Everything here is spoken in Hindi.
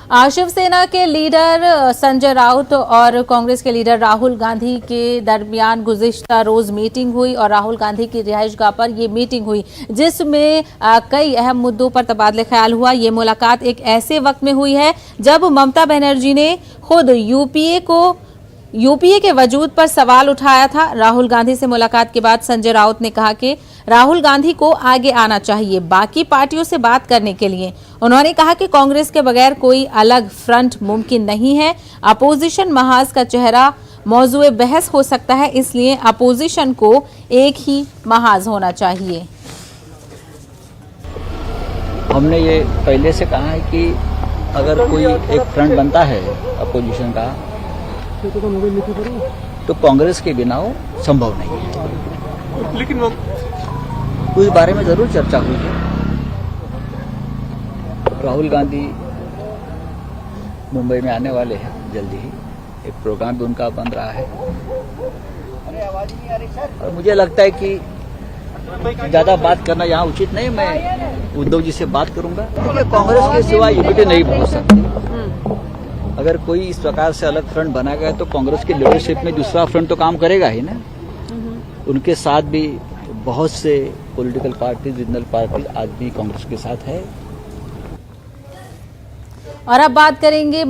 शिवसेना के लीडर संजय राउत और कांग्रेस के लीडर राहुल गांधी के दरमियान गुज़िश्ता रोज मीटिंग हुई और राहुल गांधी की रिहाइशगाह पर ये मीटिंग हुई, जिसमें कई अहम मुद्दों पर तबादले ख्याल हुआ। ये मुलाकात एक ऐसे वक्त में हुई है जब ममता बनर्जी ने खुद यूपीए के वजूद पर सवाल उठाया था। राहुल गांधी से मुलाकात के बाद संजय राउत ने कहा कि राहुल गांधी को आगे आना चाहिए बाकी पार्टियों से बात करने के लिए। उन्होंने कहा कि कांग्रेस के बगैर कोई अलग फ्रंट मुमकिन नहीं है। अपोजिशन महाज का चेहरा मौजूए बहस हो सकता है, इसलिए अपोजिशन को एक ही महाज होना चाहिए। हमने ये पहले से कहा है कि अगर कोई एक फ्रंट बनता है अपोजिशन का तो कांग्रेस के बिना वो संभव नहीं है। लेकिन वो उस बारे में जरूर चर्चा हुई है। राहुल गांधी मुंबई में आने वाले हैं जल्दी ही, एक प्रोग्राम भी उनका बन रहा है और मुझे लगता है कि ज्यादा बात करना यहाँ उचित नहीं। मैं उद्धव जी से बात करूंगा क्योंकि कांग्रेस के सिवा यूपीए नहीं पहुंच सकती। अगर कोई इस प्रकार से अलग फ्रंट बना गया तो कांग्रेस की लीडरशिप में दूसरा फ्रंट तो काम करेगा ही ना। उनके साथ भी बहुत से पॉलिटिकल पार्टी, रीजनल पार्टी आज भी कांग्रेस के साथ है। और अब बात करेंगे